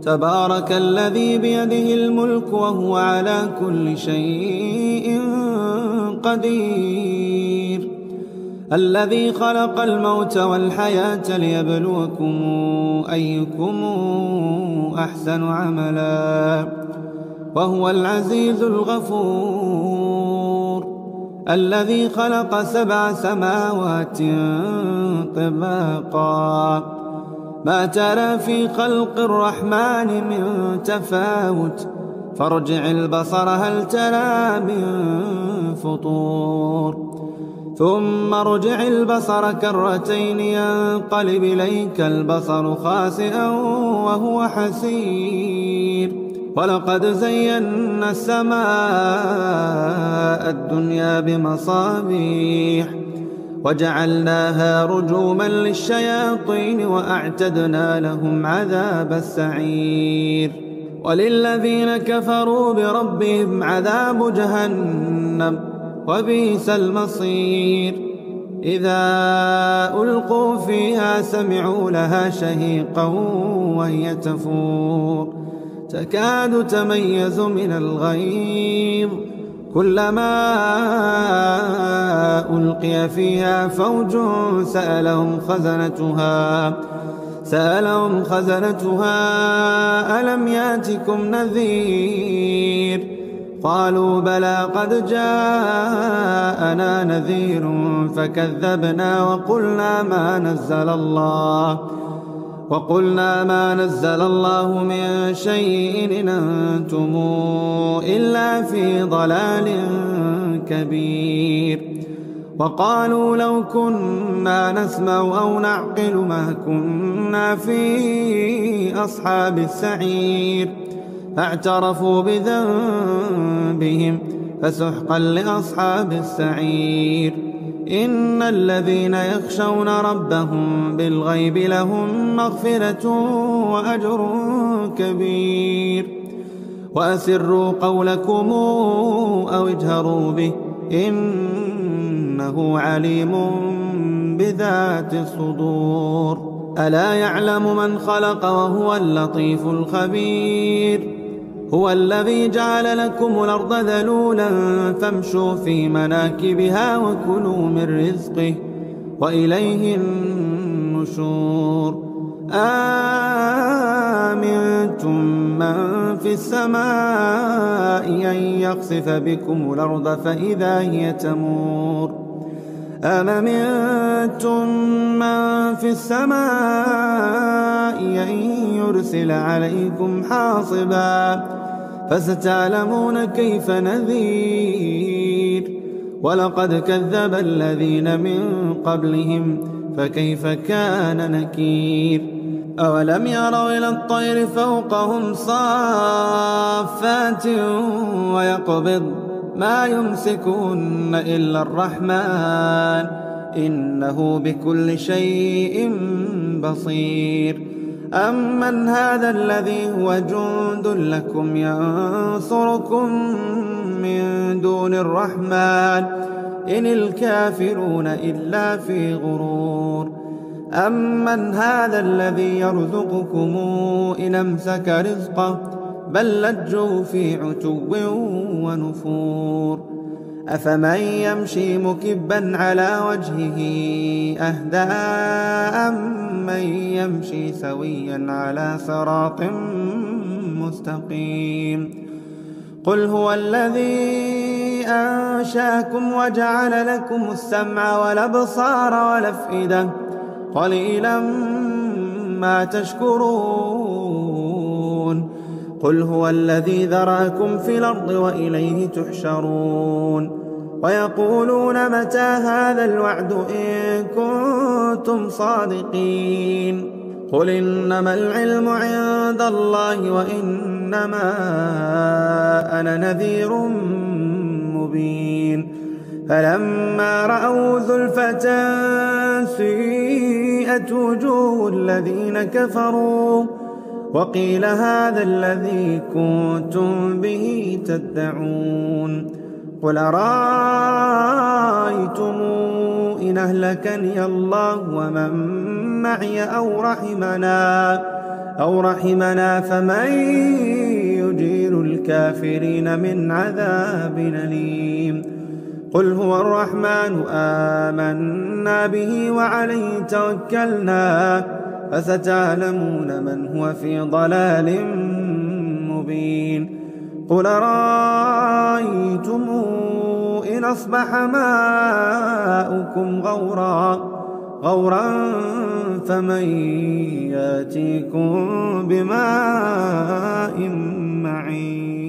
تبارك الذي بيده الملك وهو على كل شيء قدير. الذي خلق الموت والحياة ليبلوكم أيكم أحسن عملا وهو العزيز الغفور. الذي خلق 7 سماوات طباقا ما ترى في خلق الرحمن من تفاوت فارجع البصر هل ترى من فطور ثم ارجع البصر كرتين ينقلب إليك البصر خاسئا وهو حسير. ولقد زينا السماء الدنيا بمصابيح وجعلناها رجوما للشياطين وأعتدنا لهم عذاب السعير. وللذين كفروا بربهم عذاب جهنم وبئس المصير. إذا ألقوا فيها سمعوا لها شهيقا وهي تفور تكاد تميز من الغيظ كلما ألقي فيها فوج سألهم خزنتها ألم ياتكم نذير قالوا بلى قد جاءنا نذير فكذبنا وقلنا ما نزل الله من شيء إن أنتم إلا في ضلال كبير. وقالوا لو كنا نسمع أو نعقل ما كنا في أصحاب السعير فاعترفوا بذنبهم فسحقا لأصحاب السعير. إن الذين يخشون ربهم بالغيب لهم مغفرة وأجر كبير. وأسروا قولكم أو اجهروا به إنه عليم بذات الصدور. ألا يعلم من خلق وهو اللطيف الخبير. هو الذي جعل لكم الأرض ذلولا فامشوا في مناكبها وكلوا من رزقه وإليه النشور. آمنتم من في السماء أن يخسف بكم الأرض فإذا هي تمور أم أمنتم من في السماء أن يرسل عليكم حاصبا فستعلمون كيف نذير. ولقد كذب الذين من قبلهم فكيف كان نكير. أولم يروا إلى الطير فوقهم صافات ويقبض ما يمسكون إلا الرحمن إنه بكل شيء بصير. أمن هذا الذي هو جند لكم ينصركم من دون الرحمن إن الكافرون إلا في غرور. أمن هذا الذي يرزقكم إن أمسك رزقه بل لجوا في عتو ونفور. أفمن يمشي مكبا على وجهه أهدى أمن يمشي سويا على صراط مستقيم. قل هو الذي أنشاكم وجعل لكم السمع والأبصار والأفئدة قليلا ما تشكرون. قل هو الذي ذرأكم في الأرض وإليه تحشرون. ويقولون متى هذا الوعد إن كنتم صادقين. قل إنما العلم عند الله وإنما أنا نذير مبين. فلما رأوا زلفة سيئت وجوه الذين كفروا وقيل هذا الذي كنتم به تدعون. قل أرأيتم إن أهلكني الله ومن معي أو أو رحمنا فمن يجير الكافرين من عذاب أليم. قل هو الرحمن آمنا به وعليه توكلنا فستعلمون من هو في ضلال مبين. قل رأيتم إن أصبح ماؤكم غورا فمن يأتيكم بماء معين.